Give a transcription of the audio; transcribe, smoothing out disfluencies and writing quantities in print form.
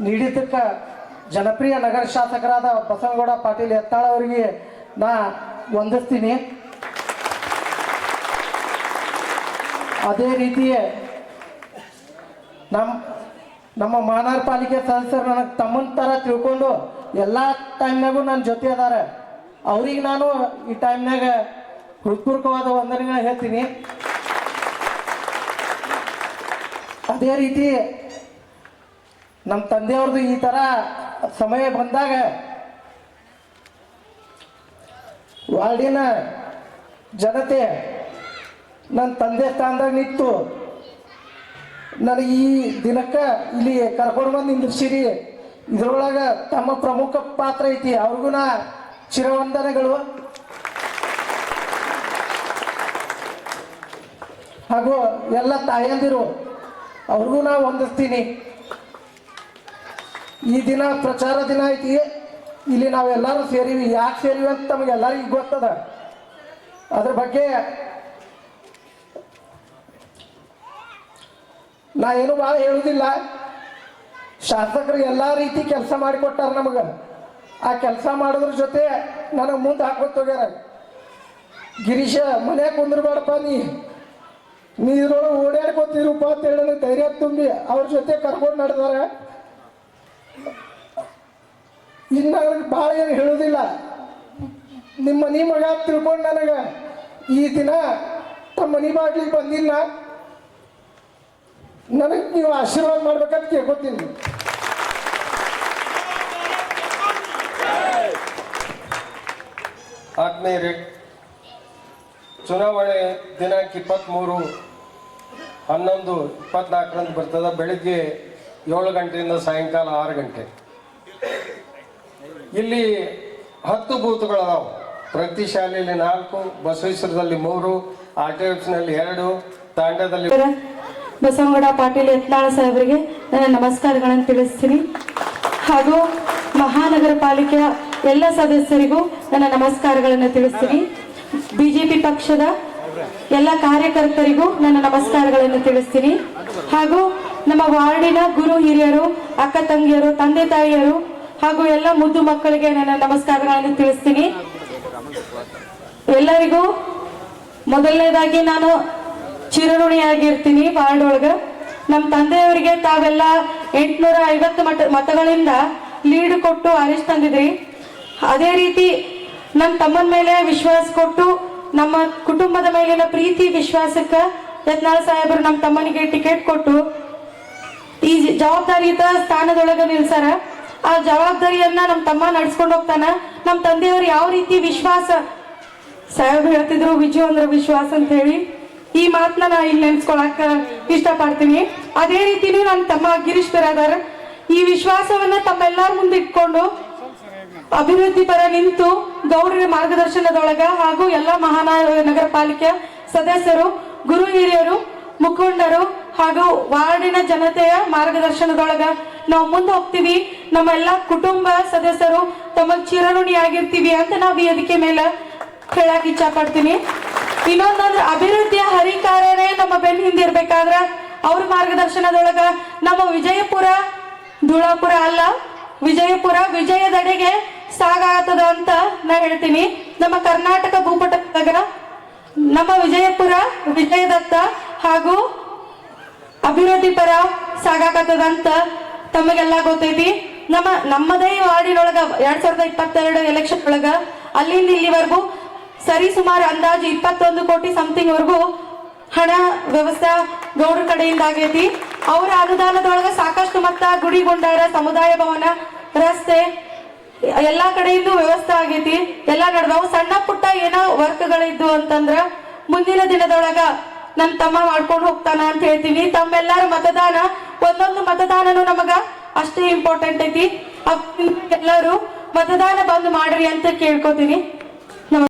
ನೀಡಿದ್ದಕ್ಕೆ ಜನಪ್ರಿಯ ನಗರ ಶಾಸಕರಾದ ಬಸನಗೌಡ ಪಾಟೀಲ್ ಯತ್ನಾಳ್ ಅವರಿಗೆ ನಾ ವಂದಿಸ್ತೀನಿ. ಅದೇ ರೀತಿ ನಮ್ಮ ಮಹಾನಗರ ಪಾಲಿಕೆ ಸದಸ್ಯರು ನನಗೆ ತಮ್ಮನ ಥರ ತಿಳ್ಕೊಂಡು ಎಲ್ಲ ಟೈಮ್ನಾಗೂ ನನ್ನ ಜೊತೆ ಅದಾರೆ. ಅವ್ರಿಗೆ ನಾನು ಈ ಟೈಮ್ನಾಗ ಹೃತ್ಪೂರ್ವಕವಾದ ವಂದನೆಗಳನ್ನ ಹೇಳ್ತೀನಿ. ಅದೇ ರೀತಿ ನಮ್ಮ ತಂದೆಯವ್ರದ್ದು ಈ ಥರ ಸಮಯ ಬಂದಾಗ ವಾರ್ಡಿನ ಜನತೆ ನನ್ನ ತಂದೆ ಸ್ಥಾನದಾಗ ನಿಂತು ನನಗೆ ಈ ದಿನಕ್ಕೆ ಇಲ್ಲಿ ಕರ್ಕೊಂಡು ಬಂದು ನಿಂದಿರ್ಸಿರಿ. ಇದ್ರೊಳಗೆ ತಮ್ಮ ಪ್ರಮುಖ ಪಾತ್ರ ಐತಿ. ಅವ್ರಿಗೂ ನಾ ಚಿರವಂದನೆಗಳು. ಹಾಗೂ ಎಲ್ಲ ತಾಯಂದಿರು ಅವ್ರಿಗೂ ನಾ ವಂದಿಸ್ತೀನಿ. ಈ ದಿನ ಪ್ರಚಾರ ದಿನ ಐತಿ. ಇಲ್ಲಿ ನಾವೆಲ್ಲರೂ ಸೇರಿವಿ. ಯಾಕೆ ಸೇರಿವಿ ಅಂತ ತಮಗೆಲ್ಲರಿಗೂ ಗೊತ್ತದ. ಅದ್ರ ಬಗ್ಗೆ ನಾ ಏನು ಭಾಳ ಹೇಳುವುದಿಲ್ಲ. ಶಾಸಕರು ಎಲ್ಲ ರೀತಿ ಕೆಲಸ ಮಾಡಿಕೊಟ್ಟಾರ ನಮಗೆ. ಆ ಕೆಲಸ ಮಾಡೋದ್ರ ಜೊತೆ ನನಗೆ ಮುಂದೆ ಹಾಕೋತ ಹೋಗ್ಯಾರ. ಗಿರೀಶ ಮನ್ಯಾಗ ಕುಂದ್ರಬೇಡಪ್ಪ, ನೀ ಇದ್ರೊಳಗೆ ಓಡಾಡ್ಕೊತಿರಪ್ಪ ಅಂತೇಳಿ ನನಗೆ ಧೈರ್ಯ ತುಂಬಿ ಅವ್ರ ಜೊತೆ ಕರ್ಕೊಂಡು ನಡೆದಾರ. ಇನ್ನು ನನಗೆ ಭಾಳ ಏನು ಹೇಳೋದಿಲ್ಲ. ನಿಮ್ಮ ಮನೆ ಮಗ ತಿಳ್ಕೊಂಡು ನನಗೆ ಈ ದಿನ ತಮ್ಮ ಮನೆ ಬಾಗ್ಲಿಗೆ ಬಂದಿಲ್ಲ. ನನಗೆ ನೀವು ಆಶೀರ್ವಾದ ಮಾಡ್ಬೇಕಂತ ಕೇಳ್ಕೊತೀನಿ. ಆತ್ಮೀಯರೇ, ಚುನಾವಣೆ ದಿನಾಂಕ 23/11/24 ಬರ್ತದೆ. ಬೆಳಿಗ್ಗೆ 7 ಗಂಟೆಯಿಂದ ಸಾಯಂಕಾಲ 6 ಗಂಟೆ. ಇಲ್ಲಿ 10 ಬೂತ್ಗಳದಾವೆ. ಪ್ರತಿ ಶಾಲೆಯಲ್ಲಿ 4, ಬಸವೇಶ್ವರದಲ್ಲಿ 3, ಆರ್ಟಿಎಫ್ನಲ್ಲಿ 2, ತಾಂಡದಲ್ಲಿ. ಬಸನಗೌಡ ಪಾಟೀಲ್ ಯತ್ನಾಳ್ ಸಾಹೇಬರಿಗೆ ನನ್ನ ನಮಸ್ಕಾರಗಳನ್ನು ತಿಳಿಸ್ತೀನಿ. ಹಾಗೂ ಮಹಾನಗರ ಪಾಲಿಕೆಯ ಎಲ್ಲ ಸದಸ್ಯರಿಗೂ ನನ್ನ ನಮಸ್ಕಾರಗಳನ್ನು ತಿಳಿಸ್ತೀನಿ. ಬಿಜೆಪಿ ಪಕ್ಷದ ಎಲ್ಲ ಕಾರ್ಯಕರ್ತರಿಗೂ ನನ್ನ ನಮಸ್ಕಾರಗಳನ್ನು ತಿಳಿಸ್ತೀನಿ. ಹಾಗೂ ನಮ್ಮ ವಾರ್ಡಿನ ಗುರು ಹಿರಿಯರು, ಅಕ್ಕ ತಂಗಿಯರು, ತಂದೆ ತಾಯಿಯರು ಹಾಗೂ ಎಲ್ಲ ಮುದ್ದು ಮಕ್ಕಳಿಗೆ ನನ್ನ ನಮಸ್ಕಾರಗಳನ್ನು ತಿಳಿಸ್ತೀನಿ. ಎಲ್ಲರಿಗೂ ಮೊದಲನೇದಾಗಿ ನಾನು ಚಿರಋಣಿಯಾಗಿರ್ತೀನಿ. ವಾರ್ಡ್ ಒಳಗ ನಮ್ಮ ತಂದೆಯವರಿಗೆ ತಾವೆಲ್ಲ 850 ಮತಗಳಿಂದ ಲೀಡ್ ಕೊಟ್ಟು ಆರಿಸ್ ತಂದಿದ್ರಿ. ಅದೇ ರೀತಿ ನಮ್ಮ ತಮ್ಮನ ಮೇಲೆ ವಿಶ್ವಾಸ ಕೊಟ್ಟು ನಮ್ಮ ಕುಟುಂಬದ ಮೇಲಿನ ಪ್ರೀತಿ ವಿಶ್ವಾಸಕ್ಕೆ ಯತ್ನಾಳ್ ಸಾಹೇಬರು ನಮ್ಮ ತಮ್ಮನಿಗೆ ಟಿಕೆಟ್ ಕೊಟ್ಟು ಈ ಜವಾಬ್ದಾರಿಯುತ ಸ್ಥಾನದೊಳಗೆ ನಿಲ್ಸಾರ. ಆ ಜವಾಬ್ದಾರಿಯನ್ನ ನಮ್ಮ ತಮ್ಮ ನಡ್ಸ್ಕೊಂಡು ಹೋಗ್ತಾನ. ನಮ್ಮ ತಂದೆಯವರು ಯಾವ ರೀತಿ ವಿಶ್ವಾಸ ಸಾಹೇಬ್ ಹೇಳ್ತಿದ್ರು, ವಿಜು ಅಂದ್ರೆ ವಿಶ್ವಾಸ ಅಂತ ಹೇಳಿ. ಈ ಮಾತನ್ನ ನಾ ಇಲ್ಲಿ ನೆನ್ಸ್ಕೊಳಕ ಇಷ್ಟಪಡ್ತೀನಿ. ಅದೇ ರೀತಿನೂ ನನ್ನ ತಮ್ಮ ಗಿರೀಶ್ ಬಿರಾದಾರ್ ಈ ವಿಶ್ವಾಸವನ್ನ ತಮ್ಮೆಲ್ಲರ ಮುಂದೆ ಇಟ್ಕೊಂಡು ಅಭಿವೃದ್ಧಿ ಪರ ನಿಂತು ಗೌಡರ ಮಾರ್ಗದರ್ಶನದೊಳಗ ಹಾಗೂ ಎಲ್ಲ ಮಹಾನಗರ ಪಾಲಿಕೆ ಸದಸ್ಯರು, ಗುರು ಹಿರಿಯರು, ಮುಖಂಡರು ಹಾಗೂ ವಾರ್ಡಿನ ಜನತೆಯ ಮಾರ್ಗದರ್ಶನದೊಳಗ ನಾವು ಮುಂದೆ ಹೋಗ್ತೀವಿ. ನಮ್ಮ ಎಲ್ಲ ಕುಟುಂಬ ಸದಸ್ಯರು ತಮಗೆ ಚಿರಋಣಿಯಾಗಿರ್ತೀವಿ ಅಂತ ನಾವು ವೇದಿಕೆ ಮೇಲೆ ಹೇಳಕ್ ಇಚ್ಛಾ ಪಡ್ತೀನಿ. ಇನ್ನೊಂದಂದ್ರೆ ಅಭಿವೃದ್ಧಿಯ ಹರಿಕಾರರೇ ನಮ್ಮ ಬೆನ್ನ ಹಿಂದಿರ್ಬೇಕಾದ್ರ ಅವ್ರ ಮಾರ್ಗದರ್ಶನದೊಳಗ ನಮ್ಮ ವಿಜಯಪುರ ಧೂಳಾಪುರ ಅಲ್ಲ, ವಿಜಯಪುರ ವಿಜಯದೆಡೆಗೆ ಸಾಗಾಗ್ತದ ಅಂತ ನಾ ಹೇಳ್ತೀನಿ. ನಮ್ಮ ಕರ್ನಾಟಕ ಭೂಪಟದಾಗ ನಮ್ಮ ವಿಜಯಪುರ ವಿಜಯದತ್ತ ಹಾಗೂ ಅಭಿವೃದ್ಧಿ ಪರ ಸಾಗಾಕತ್ತದ ಅಂತ ತಮಗೆಲ್ಲ ಗೊತ್ತೈತಿ. ನಮ್ಮದೇ ವಾರ್ಡಿನೊಳಗ 2022 ಎಲೆಕ್ಷನ್ ಒಳಗ ಅಲ್ಲಿಂದ ಇಲ್ಲಿವರೆಗೂ ಸರಿ ಸುಮಾರು ಅಂದಾಜು 21 ಕೋಟಿ ಸಮಥಿಂಗ್ ವರೆಗೂ ಹಣ ವ್ಯವಸ್ಥೆ ಗೌಡ್ರ ಕಡೆಯಿಂದ ಆಗೈತಿ. ಅವರ ಅನುದಾನದೊಳಗ ಸಾಕಷ್ಟು ಮತ್ತ ಗುಡಿ ಗುಂಡಾರ, ಸಮುದಾಯ ಭವನ, ರಸ್ತೆ ಎಲ್ಲಾ ಕಡೆಯಿಂದ ವ್ಯವಸ್ಥೆ ಆಗೈತಿ. ಎಲ್ಲ ನಡ್ದಾವು. ಸಣ್ಣ ಪುಟ್ಟ ಏನೋ ವರ್ಕ್ಗಳಿದ್ದು ಅಂತಂದ್ರ ಮುಂದಿನ ದಿನದೊಳಗ ನನ್ನ ತಮ್ಮ ಮಾಡ್ಕೊಂಡು ಹೋಗ್ತಾನ ಅಂತ ಹೇಳ್ತೀನಿ. ತಮ್ಮೆಲ್ಲರ ಮತದಾನ, ಒಂದೊಂದು ಮತದಾನನು ನಮಗ ಅಷ್ಟೇ ಇಂಪಾರ್ಟೆಂಟ್ ಐತಿ. ಎಲ್ಲರೂ ಮತದಾನ ಬಂದ್ ಮಾಡ್ರಿ ಅಂತ ಕೇಳ್ಕೊತೀನಿ.